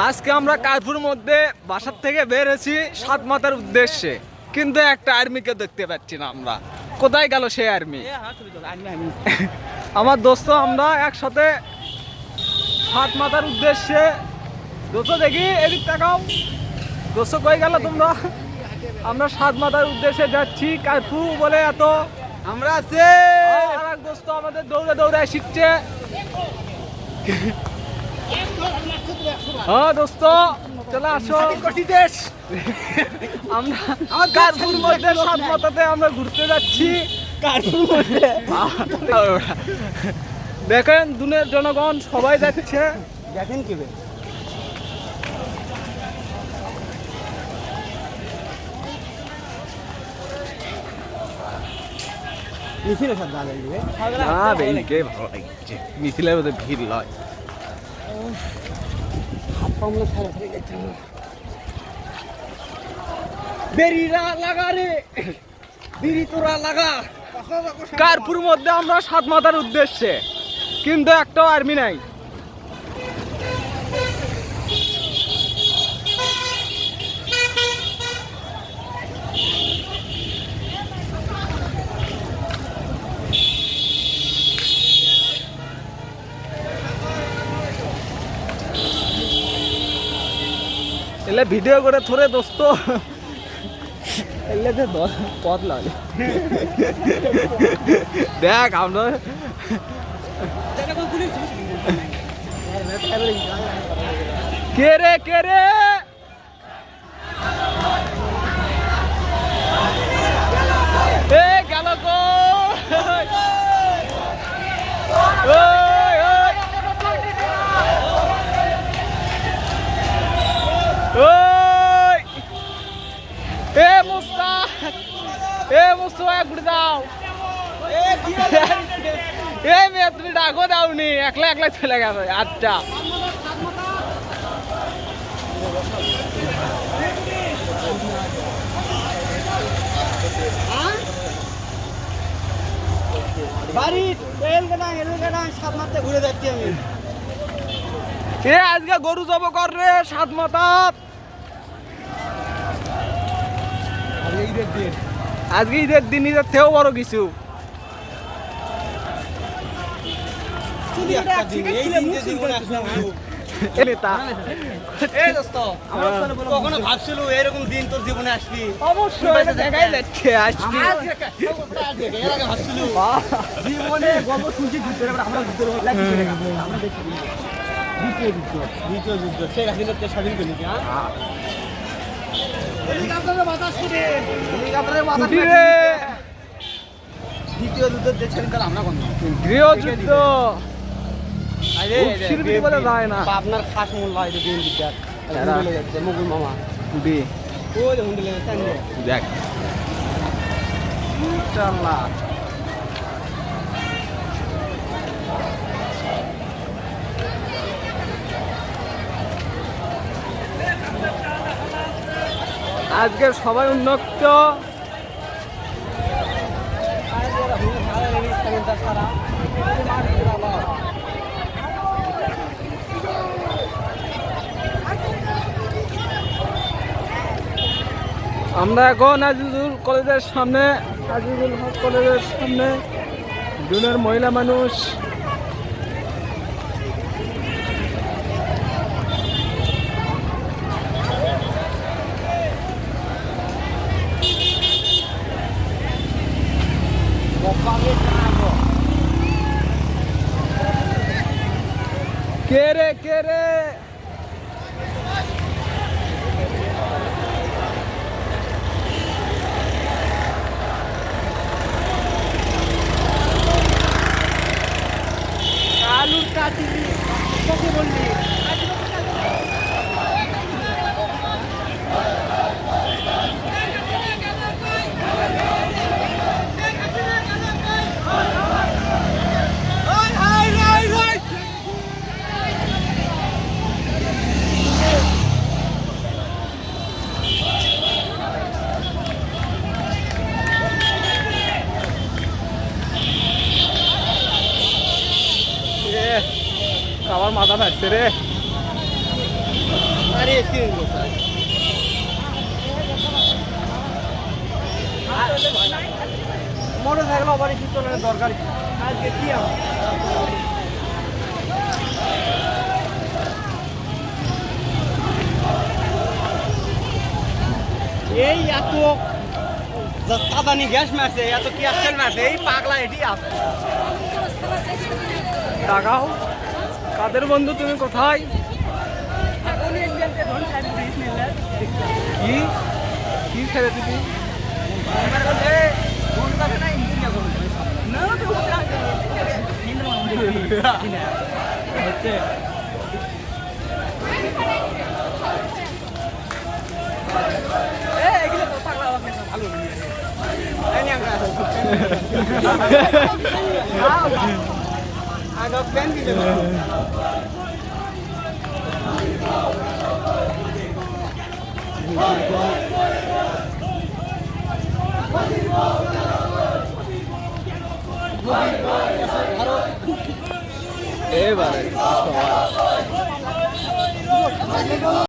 আজকে আমরা কার্পুর মধ্যে বাসার থেকে বের হয়েছি সাত মাথার উদ্দেশ্যে, কিন্তু একটা আর্মিকে দেখতে পাচ্ছি না আমরা। কোথায় গেল সেই আর্মি? আমার দোস্ত আমরা একসাথে সাত মাথার উদ্দেশ্যে। দোস্ত দেখি এদিক তাকাও, দোস্ত কই গেল তোমরা? আমরা সাত মাথার উদ্দেশ্যে যাচ্ছি, কার্পু বলে এত আমরা আছে। আর এক দোস্ত আমাদের দৌড়ে দৌড়ে শিখছে। হ্যাঁ দোস্ত চলে আসো। আমরা কার্পুর মধ্যে সাত মাথাতে আমরা ঘুরতে যাচ্ছি। কার্পুর মধ্যে দেখেন দুনিয়ার জনগণ সবাই যাচ্ছে, দেখেন কি মিছিলের সাথে ভালো লাগছে। মিছিলের মধ্যে ভিড় লয়। কার্পুর মধ্যে আমরা সাত মাথার উদ্দেশ্যে, কিন্তু একটাও আর্মি নাই। এলে ভিডিও করে থরে দোস্ত এলে পথ লাগে দেখ আমরা কে রে কে রে এ গেল গো তুমি ডাকো দাওনি, একলা একলা চলে গেল। আচ্ছা ঘুরে যাচ্ছি আমি। আজকে গরু জব কর রে সাত মাথা। আজকে ঈদের দিন, ঈদের থেকেও বড় কিছু। কখনো ভাবছিল এরকম দিন তোর জীবনে আসবি? অবশ্যই দেখাই যাচ্ছে আসবি। ভাবছিল জীবনে গল্প শুনছি যুদ্ধের, আমরা যুদ্ধের দ্বিতীয় যুদ্ধ শেখ হাসিনার স্বাধীন করে নিতে। দ্বিতীয় যুদ্ধ দেখছেন কাল আমরা কোন গৃহযুদ্ধ বলে যায় না। আপনার খাস মোল্লা এটা দিন বিদ্যার যাচ্ছে মুগুল মামা দি ওই যে হুন্ডলে দেখ ইনশাআল্লাহ। আজকে সবাই উন্মুক্ত। আমরা এখন আজিজুল কলেজের সামনে, আজিজুল হক কলেজের সামনে দুনের মহিলা মানুষ। কে রে কে রে আলুর কাটি কত বললি? আমার মাথা ফাটছে রে। আরে স্ক্রিন মোটর সাইকেল আবার একটু চলার দরকার কি? আজকে কি আমার এই এত কাদানি গ্যাস মারছে, এত কি আসছেন মারছে, এই পাগলা এটি আছে। টাকাও কাদের বন্ধু, তুমি কোথায়? কি কি ছেড়ে দিবি? হচ্ছে আগা প্যান দিলে এবারে